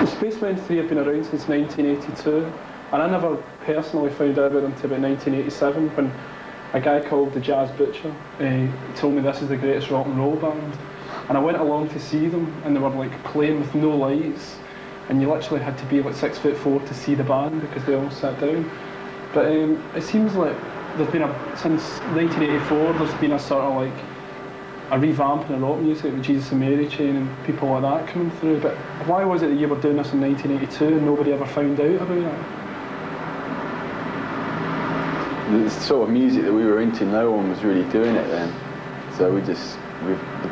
Spacemen 3 have been around since 1982, and I never personally found out about them until about 1987 when a guy called the Jazz Butcher told me this is the greatest rock and roll band. And I went along to see them, and they were like playing with no lights, and you literally had to be like 6'4" to see the band because they all sat down. But it seems like there's been since 1984 there's been a sort of like a revamping of rock music with Jesus and Mary Chain and people like that coming through. But why was it that you were doing this in 1982 and nobody ever found out about it? The sort of music that we were into, no one was really doing it then. So with the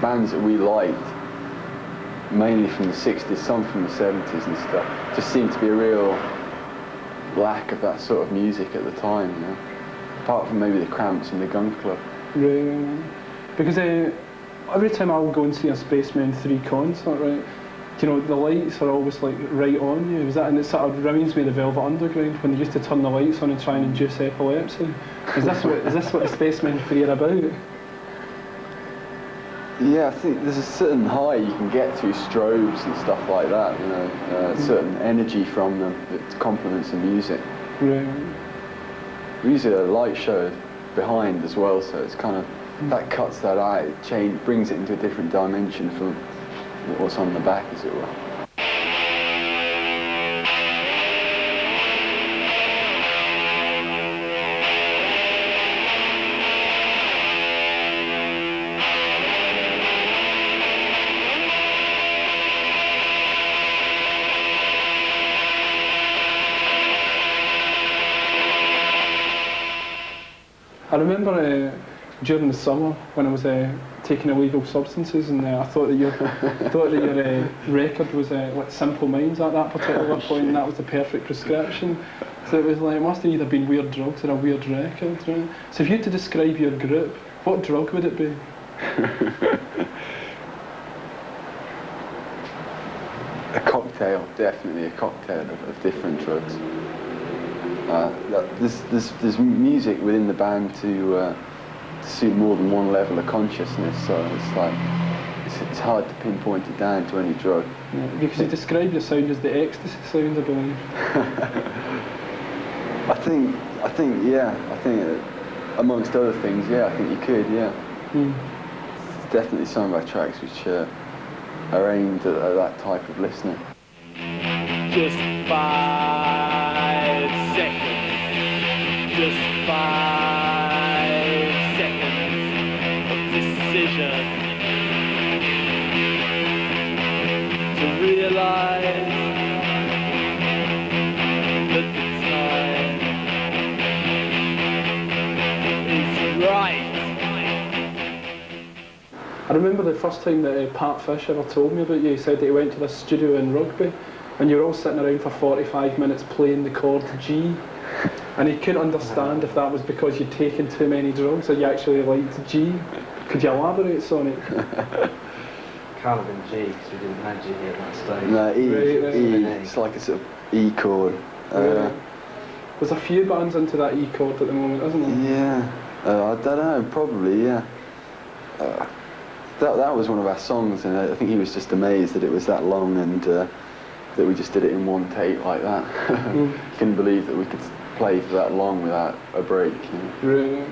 bands that we liked, mainly from the 60s, some from the 70s and stuff, just seemed to be a real lack of that sort of music at the time, you know? Apart from maybe the Cramps and the Gun Club. Right. Because every time I'll go and see a Spacemen 3 concert, right, you know, the lights are always like right on you. And it sort of reminds me of the Velvet Underground when they used to turn the lights on and try and induce epilepsy. Is this what the Spacemen 3 are about? Yeah, I think there's a certain high you can get through strobes and stuff like that, you know, certain energy from them that complements the music. Right. We usually have a light show behind as well, so it's kind of, that cuts that out, it brings it into a different dimension from what's on the back, as it were. I remember during the summer when I was taking illegal substances, and I thought that your record was like Simple Minds at that particular point, and that was the perfect prescription. So it was like, it must have either been weird drugs or a weird record, right? So if you had to describe your group, what drug would it be? A cocktail, definitely a cocktail of different drugs. There's music within the band to suit more than one level of consciousness, so it's like it's hard to pinpoint it down to any drug. Yeah, because you describe your sound as the ecstasy sound, I believe. I think amongst other things, yeah, I think you could, yeah. It's definitely some of our tracks which are aimed at that type of listener. Just 5 seconds. Just 5 seconds of decision to realize that the time is right. I remember the first time that Pat Fish ever told me about you. He said that he went to this studio in Rugby, and you were all sitting around for 45 minutes playing the chord G, and he couldn't understand if that was because you'd taken too many drugs or you actually liked G. Could you elaborate on it? Can't have been G, because we didn't have G at that stage. No, E. Right. It's like a sort of E chord. There's a few bands into that E chord at the moment, isn't there? Yeah, I don't know, probably, yeah. That was one of our songs, and I think he was just amazed that it was that long and that we just did it in one take like that. He couldn't believe that we could play for that long without a break. You know? Really?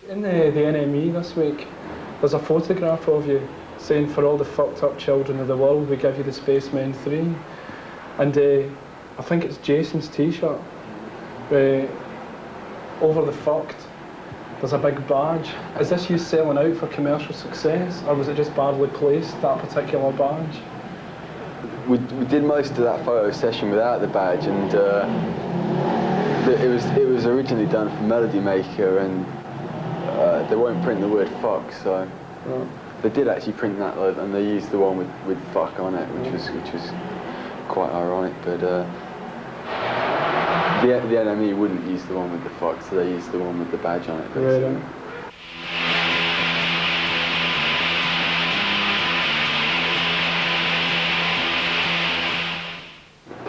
In the NME this week, there's a photograph of you saying, "For all the fucked up children of the world, we give you the Spacemen 3. And I think it's Jason's t-shirt. Over the fucked, there's a big badge. Is this you selling out for commercial success, or was it just badly placed, that particular badge? We did most of that photo session without the badge, and it was originally done for Melody Maker, and they won't print the word fuck, so they did actually print that, and they used the one with fuck on it, which was quite ironic. But the NME wouldn't use the one with the fuck, so they used the one with the badge on it. Basically.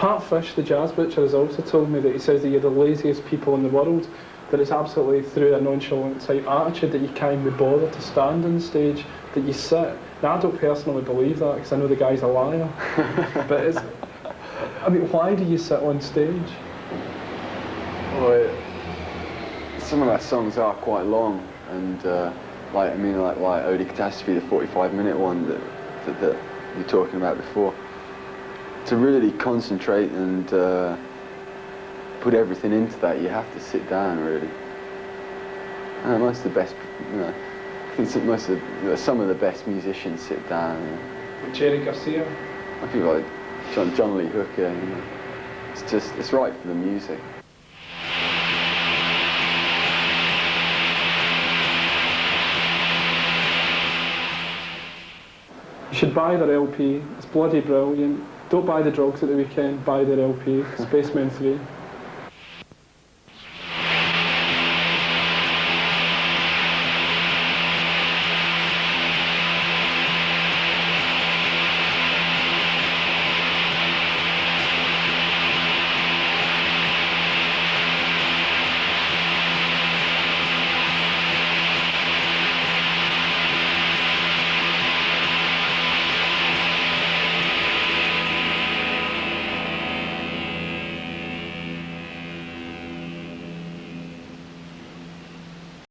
Pat Fish, the jazz butcher, has also told me that he says that you're the laziest people in the world, that it's absolutely through a nonchalant type attitude that you can't be bothered to stand on stage, that you sit. Now, I don't personally believe that because I know the guy's a liar. But it's, I mean, why do you sit on stage? Well, some of our songs are quite long, and like Ode Catastrophe, the 45-minute one that you were talking about before. To really concentrate and put everything into that, you have to sit down, really. And most of the best, I think some of the best musicians sit down. Jerry Garcia. I think like John Lee Hooker. It's right for the music. You should buy their LP. It's bloody brilliant. Don't buy the drugs at the weekend. Buy their LP. Spacemen 3.